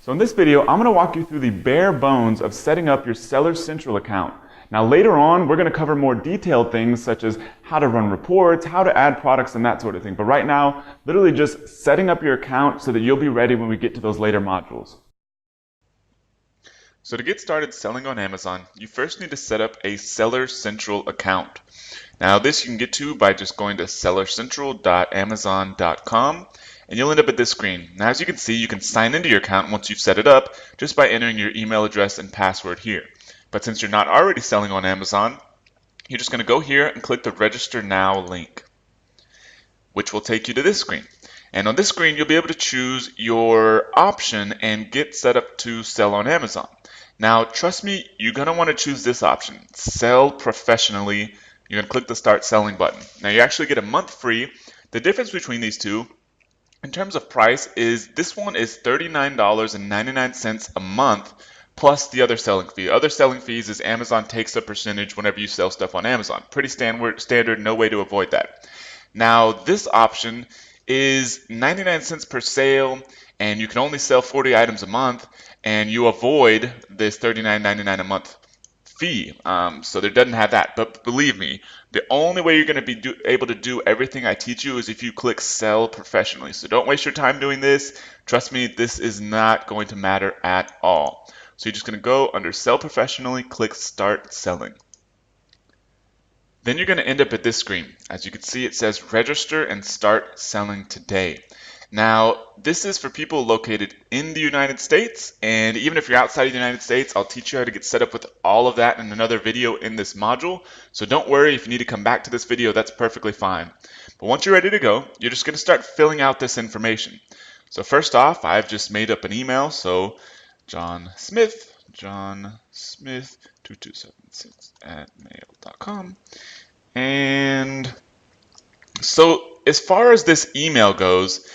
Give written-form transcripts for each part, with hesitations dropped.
So in this video, I'm going to walk you through the bare bones of setting up your Seller Central account. Now later on, we're going to cover more detailed things such as how to run reports, how to add products, and that sort of thing. But right now, literally just setting up your account so that you'll be ready when we get to those later modules. So to get started selling on Amazon, you first need to set up a Seller Central account. Now this you can get to by just going to sellercentral.amazon.com and you'll end up at this screen. Now as you can see, you can sign into your account once you've set it up just by entering your email address and password here. But since you're not already selling on Amazon, you're just going to go here and click the Register Now link, which will take you to this screen. And on this screen, you'll be able to choose your option and get set up to sell on Amazon. Now, trust me, you're going to want to choose this option, Sell Professionally. You're going to click the Start Selling button. Now, you actually get a month free. The difference between these two, in terms of price, is this one is $39.99 a month plus the other selling fee. Other selling fees is Amazon takes a percentage whenever you sell stuff on Amazon. Pretty standard, no way to avoid that. Now, this option is 99 cents per sale, and you can only sell 40 items a month, and you avoid this $39.99 a month fee. So there doesn't have that. But believe me, the only way you're going to be able to do everything I teach you is if you click Sell Professionally. So don't waste your time doing this. Trust me, this is not going to matter at all. So you're just going to go under Sell Professionally, click Start Selling. Then you're going to end up at this screen. As you can see, it says Register and Start Selling Today. Now, this is for people located in the United States, and even if you're outside of the United States, I'll teach you how to get set up with all of that in another video in this module. So don't worry, if you need to come back to this video, that's perfectly fine. But once you're ready to go, you're just going to start filling out this information. So first off, I've just made up an email. So John Smith 2276@mail.com. And so as far as this email goes,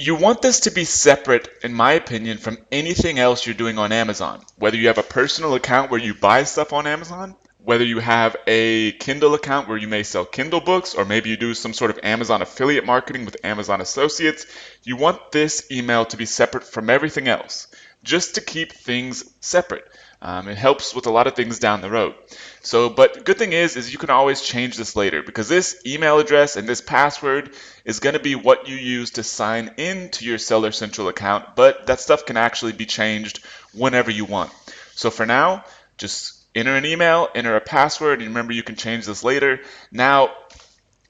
you want this to be separate, in my opinion, from anything else you're doing on Amazon. Whether you have a personal account where you buy stuff on Amazon, whether you have a Kindle account where you may sell Kindle books, or maybe you do some sort of Amazon affiliate marketing with Amazon Associates, you want this email to be separate from everything else, just to keep things separate. It helps with a lot of things down the road. So, but the good thing is you can always change this later, because this email address and this password is going to be what you use to sign into your Seller Central account, but that stuff can actually be changed whenever you want. So for now, just enter an email, enter a password, and remember you can change this later. Now,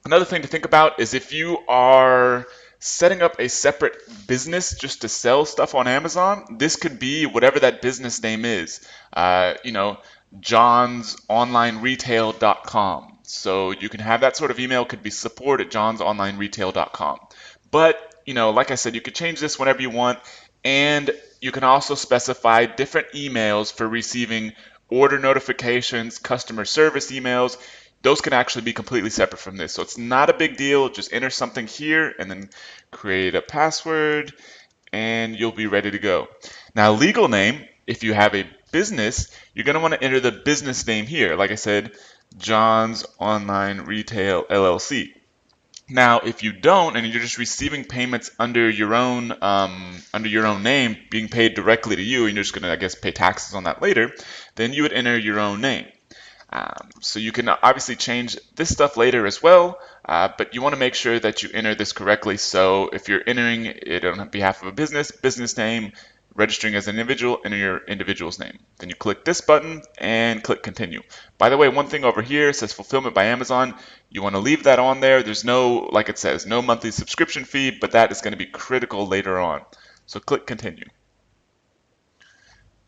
another thing to think about is if you are setting up a separate business just to sell stuff on Amazon, this could be whatever that business name is. johnsonlineretail.com. So you can have that sort of email, could be support@johnsonlineretail.com. But, like I said, you could change this whenever you want, and you can also specify different emails for receiving order notifications, customer service emails. Those can actually be completely separate from this. So it's not a big deal. Just enter something here and then create a password and you'll be ready to go. Now, legal name, if you have a business, you're going to want to enter the business name here. Like I said, John's Online Retail LLC. Now, if you don't, and you're just receiving payments under your own name, being paid directly to you, and you're just going to, I guess, pay taxes on that later, then you would enter your own name. So you can obviously change this stuff later as well, but you want to make sure that you enter this correctly. So if you're entering it on behalf of a business name, registering as an individual, enter your individual's name. Then you click this button and click Continue. By the way, one thing over here says Fulfillment by Amazon. You want to leave that on there. There's no, like it says, no monthly subscription fee, but that is going to be critical later on. So click Continue.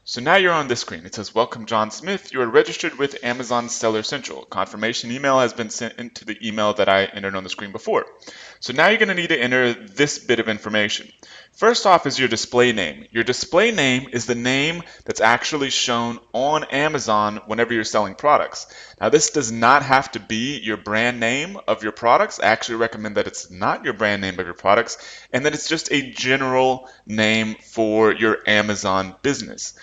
So now you're on this screen. It says, Welcome, John Smith. You are registered with Amazon Seller Central. Confirmation email has been sent into the email that I entered on the screen before. So now you're going to need to enter this bit of information. First off is your display name. Your display name is the name that's actually shown on Amazon whenever you're selling products. Now, this does not have to be your brand name of your products. I actually recommend that it's not your brand name of your products, and that it's just a general name for your Amazon business.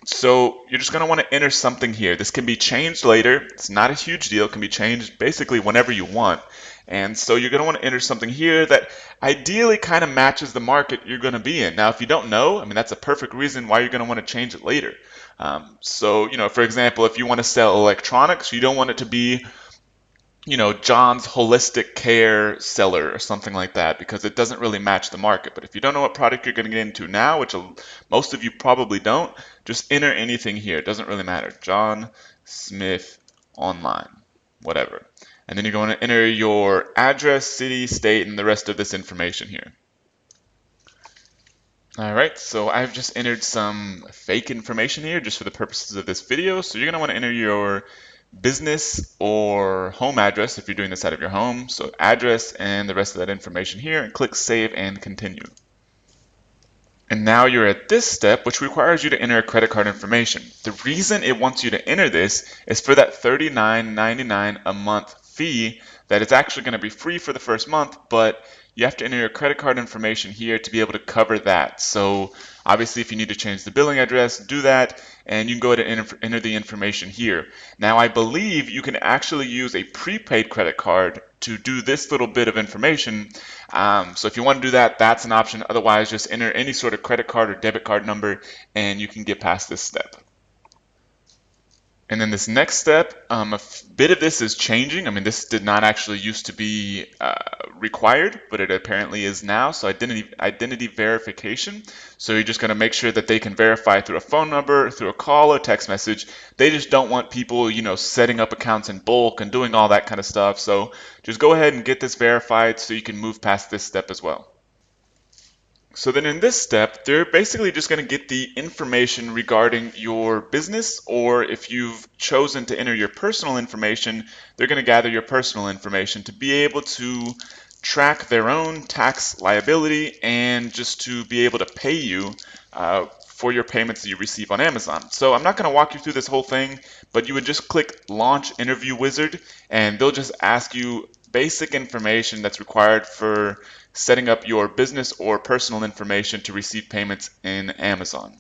So you're just going to want to enter something here. This can be changed later. It's not a huge deal. It can be changed basically whenever you want. And so you're going to want to enter something here that ideally kind of matches the market you're going to be in. Now, if you don't know, I mean, that's a perfect reason why you're going to want to change it later. So, for example, if you want to sell electronics, you don't want it to be John's holistic care seller or something like that, because it doesn't really match the market. But if you don't know what product you're going to get into now, which most of you probably don't, just enter anything here. It doesn't really matter. John Smith online, whatever. And then you're going to enter your address, city, state, and the rest of this information here. All right, so I've just entered some fake information here just for the purposes of this video. So you're going to want to enter your business or home address if you're doing this out of your home. So address and the rest of that information here, and click Save and Continue. And now you're at this step, which requires you to enter credit card information. The reason it wants you to enter this is for that $39.99 a month fee that is actually going to be free for the first month, but you have to enter your credit card information here to be able to cover that. So obviously if you need to change the billing address, do that, and you can go ahead and enter the information here. Now I believe you can actually use a prepaid credit card to do this little bit of information. So if you want to do that, that's an option. Otherwise, just enter any sort of credit card or debit card number and you can get past this step. And then this next step, a bit of this is changing. I mean, this did not actually used to be required, but it apparently is now. So identity verification. So you're just going to make sure that they can verify through a phone number, through a call, or text message. They just don't want people, setting up accounts in bulk and doing all that kind of stuff. So just go ahead and get this verified so you can move past this step as well. So then in this step, they're basically just going to get the information regarding your business, or if you've chosen to enter your personal information, they're going to gather your personal information to be able to track their own tax liability and just to be able to pay you for your payments that you receive on Amazon. So I'm not going to walk you through this whole thing, but you would just click Launch Interview Wizard, and they'll just ask you basic information that's required for setting up your business or personal information to receive payments in Amazon.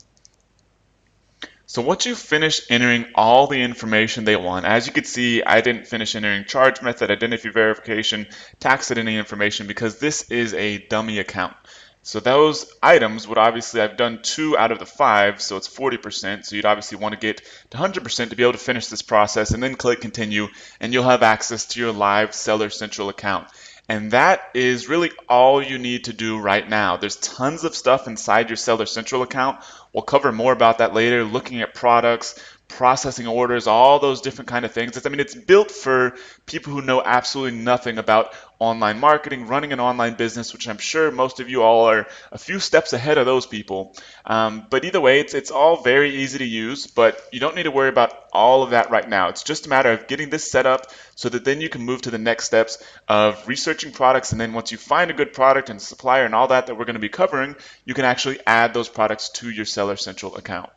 So once you finish entering all the information they want, as you can see, I didn't finish entering charge method, identity verification, tax identity information, because this is a dummy account. So those items would obviously, I've done 2 out of the 5, so it's 40%. So you'd obviously want to get to 100% to be able to finish this process, and then click continue, and you'll have access to your live Seller Central account. And that is really all you need to do right now. There's tons of stuff inside your Seller Central account. We'll cover more about that later, looking at products, processing orders, all those different kind of things. It's built for people who know absolutely nothing about online marketing, running an online business, which I'm sure most of you all are a few steps ahead of those people. But either way, it's all very easy to use, but you don't need to worry about all of that right now. It's just a matter of getting this set up so that then you can move to the next steps of researching products, and then once you find a good product and supplier and all that we're going to be covering, you can actually add those products to your Seller Central account.